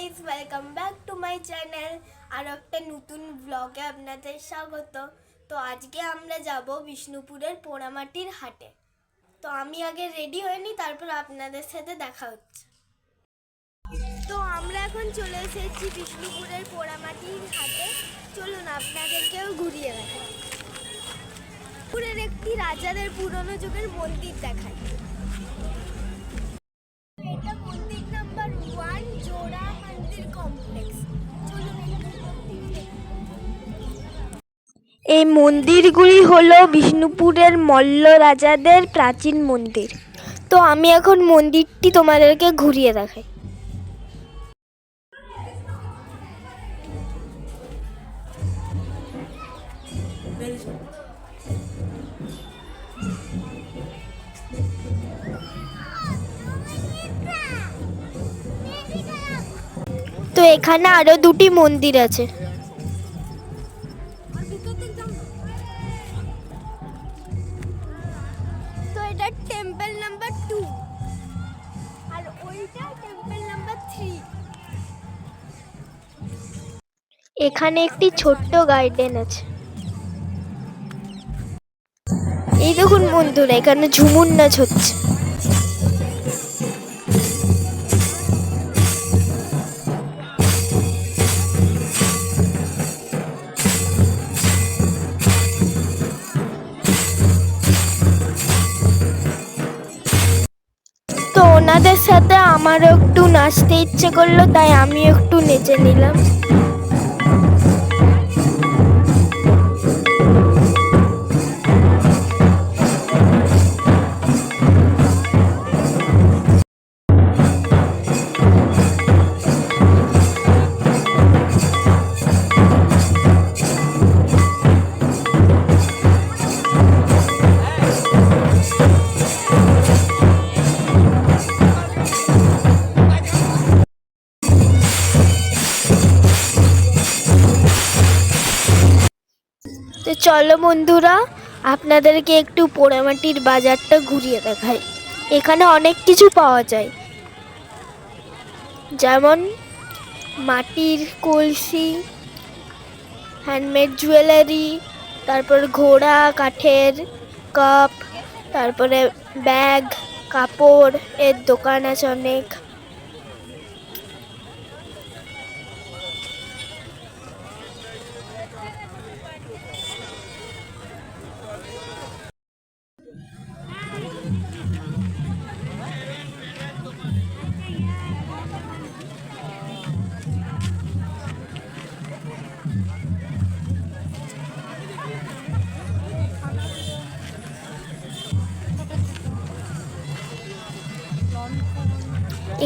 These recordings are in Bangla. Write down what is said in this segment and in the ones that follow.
Guys, welcome back to my channel. আর একটা নতুন ব্লগে আপনাদের স্বাগত। তো আজকে আমরা যাব বিষ্ণুপুরের পোড়ামাটির হাটে। তো আমি আগে রেডি হয়ে নিই, তারপর আপনাদের সাথে দেখা হচ্ছে। তো আমরা এখন চলে এসেছি বিষ্ণুপুরের পোড়ামাটির হাটে। চলুন আপনাদেরকেও ঘুরিয়ে দেখাই। পুরের একটি রাজাদের পুরনো যুগের মন্দির দেখাই। এটা মন্দির নাম্বার 1 জোড়া মন্দির কমপ্লেক্স। এই মন্দিরগুলি হলো বিষ্ণুপুরের মল্ল রাজাদের প্রাচীন মন্দির। তো আমি এখন মন্দিরটি তোমাদেরকে ঘুরিয়ে দেখাই। তো এখানে আরো দুটি মন্দির আছে। তো এটা টেম্পল নাম্বার 2 আর ওইটা টেম্পল নাম্বার 3। এখানে একটি ছোট্ট গার্ডেন আছে। এই দেখুন বন্ধুরা, এখানে ঝুমুর নাচ হচ্ছে। তো ওনাদের সাথে আমারও একটু নাচতে ইচ্ছে করলো, তাই আমি একটু নেচে নিলাম। তো চলো বন্ধুরা, আপনাদেরকে একটু পোড়ামাটির বাজারটা ঘুরিয়ে দেখাই। এখানে অনেক কিছু পাওয়া যায়, যেমন মাটির কলসি, হ্যান্ডমেড জুয়েলারি, তারপর ঘোড়া কাঠের কাপ, তারপরে ব্যাগ, কাপড় এর দোকান আছে অনেক।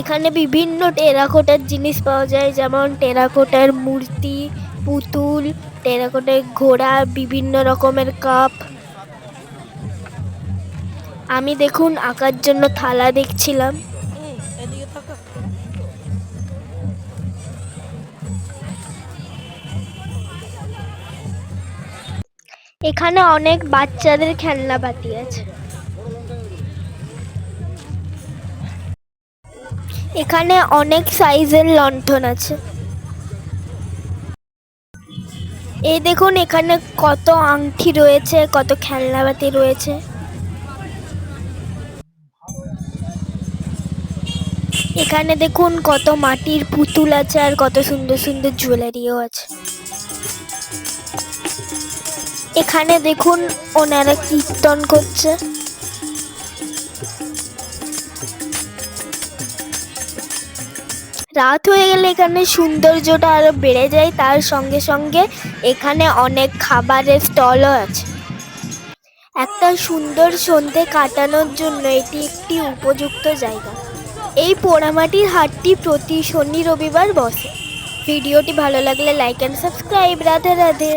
এখানে বিভিন্ন টেরাকোটার জিনিস পাওয়া যায়, যেমন টেরাকোটার মূর্তি, পুতুল, টেরাকোটার ঘোড়া, বিভিন্ন রকমের কাপ। আমি দেখুন আঁকার জন্য থালা দেখছিলাম। এখানে অনেক বাচ্চাদের খেলনাপাতি আছে। এখানে অনেক সাইজের লণ্ঠন আছে। এই দেখুন এখানে কত আংটি রয়েছে, কত খেলনাপাতি রয়েছে। এখানে দেখুন কত মাটির পুতুল আছে, আর কত সুন্দর সুন্দর জুয়েলারিও আছে। এখানে দেখুন ওনারা কীর্তন করছে। রাত হয়ে গেলে এখানে সৌন্দর্যটা আরো বেড়ে যায়। তার সঙ্গে সঙ্গে এখানে অনেক খাবারের স্টলও আছে। একটা সুন্দর সন্ধে কাটানোর জন্য এটি একটি উপযুক্ত জায়গা। এই পোড়ামাটির হাটটি প্রতি শনি রবিবার বসে। ভিডিওটি ভালো লাগলে like and subscribe. Radhe Radhe.